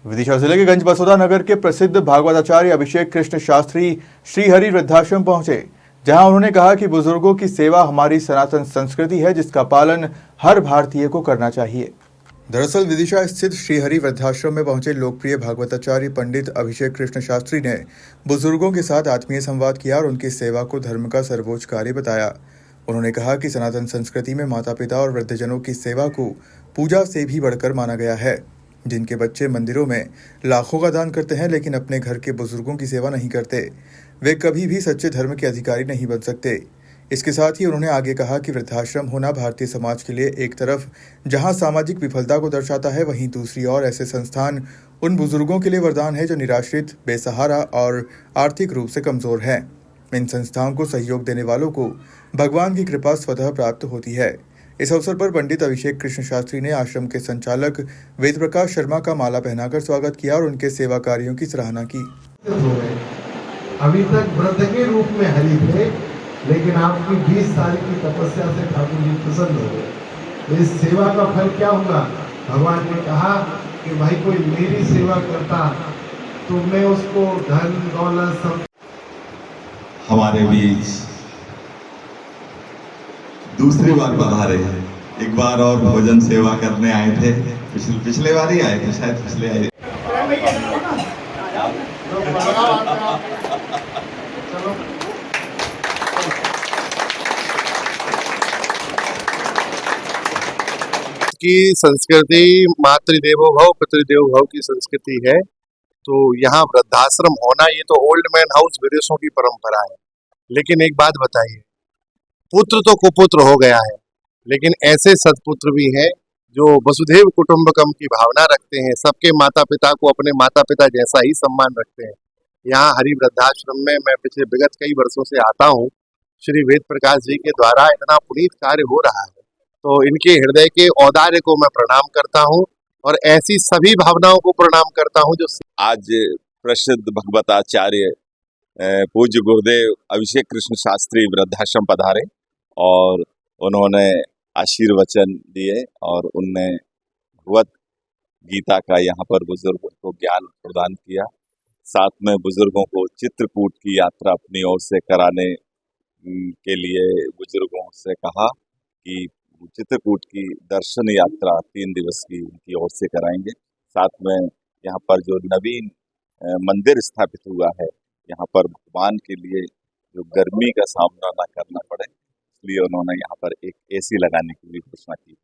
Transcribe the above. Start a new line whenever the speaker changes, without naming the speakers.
विदिशा जिले के गंज बसोदा नगर के प्रसिद्ध भागवताचार्य अभिषेक कृष्ण शास्त्री श्रीहरि वृद्धाश्रम पहुंचे, जहां उन्होंने कहा कि बुजुर्गों की सेवा हमारी सनातन संस्कृति है, जिसका पालन हर भारतीय को करना चाहिए। दरअसल विदिशा स्थित श्रीहरि वृद्धाश्रम में पहुंचे लोकप्रिय भागवताचार्य पंडित अभिषेक कृष्ण शास्त्री ने बुजुर्गों के साथ आत्मीय संवाद किया और उनकी सेवा को धर्म का सर्वोच्च कार्य बताया। उन्होंने कहा कि सनातन संस्कृति में माता पिता और वृद्धजनों की सेवा को पूजा से भी बढ़कर माना गया है। जिनके बच्चे मंदिरों में लाखों का दान करते हैं लेकिन अपने घर के बुजुर्गों की सेवा नहीं करते, वे कभी भी सच्चे धर्म के अधिकारी नहीं बन सकते। इसके साथ ही उन्होंने आगे कहा कि वृद्धाश्रम होना भारतीय समाज के लिए एक तरफ जहां सामाजिक विफलता को दर्शाता है, वहीं दूसरी ओर ऐसे संस्थान उन बुजुर्गों के लिए वरदान है जो निराश्रित, बेसहारा और आर्थिक रूप से कमजोर हैं। इन संस्थाओं को सहयोग देने वालों को भगवान की कृपा स्वतः प्राप्त होती है। इस अवसर पर पंडित अभिषेक कृष्ण शास्त्री ने आश्रम के संचालक वेद प्रकाश शर्मा का माला पहनाकर स्वागत किया और उनके सेवा कार्यों की सराहना की।
अभी तक व्रत के रूप में हरि थे, लेकिन आपकी 20 साल की तपस्या से ठाकुर जी प्रसन्न हो गए। तो इस सेवा का फल क्या होगा? भगवान ने कहा कि भाई कोई मेरी सेवा करता तो मैं उसको धन दौलत सब।
हमारे बीच दूसरी बार पधारे हैं। एक बार और भोजन सेवा करने आए थे, पिछले बार ही आए थे, शायद पिछले आए।
की संस्कृति मातृदेवो भव पितृदेवो भव की संस्कृति है। तो यहाँ वृद्धाश्रम होना, ये तो ओल्ड मैन हाउस विदेशों की परंपरा है। लेकिन एक बात बताइए, पुत्र तो कुपुत्र हो गया है, लेकिन ऐसे सत्पुत्र भी हैं जो वसुधैव कुटुंबकम की भावना रखते हैं, सबके माता पिता को अपने माता पिता जैसा ही सम्मान रखते हैं। यहाँ हरि वृद्धाश्रम में मैं पिछले विगत कई वर्षों से आता हूँ। श्री वेद प्रकाश जी के द्वारा इतना पुनीत कार्य हो रहा है, तो इनके हृदय के औदार्य को मैं प्रणाम करता हूँ और ऐसी सभी भावनाओं को प्रणाम करता हूँ जो
आज प्रसिद्ध भगवताचार्य पूज्य गुरुदेव अभिषेक कृष्ण शास्त्री वृद्धाश्रम पधारे और उन्होंने आशीर्वचन दिए और उनने भगवत गीता का यहाँ पर बुजुर्गों को ज्ञान प्रदान किया। साथ में बुजुर्गों को चित्रकूट की यात्रा अपनी ओर से कराने के लिए बुजुर्गों से कहा कि चित्रकूट की दर्शन यात्रा 3 दिवस की उनकी ओर से कराएंगे। साथ में यहाँ पर जो नवीन मंदिर स्थापित हुआ है, यहाँ पर भगवान के लिए जो गर्मी का सामना ना करना पड़े, इसलिए उन्होंने यहाँ पर एक AC लगाने की भी घोषणा की।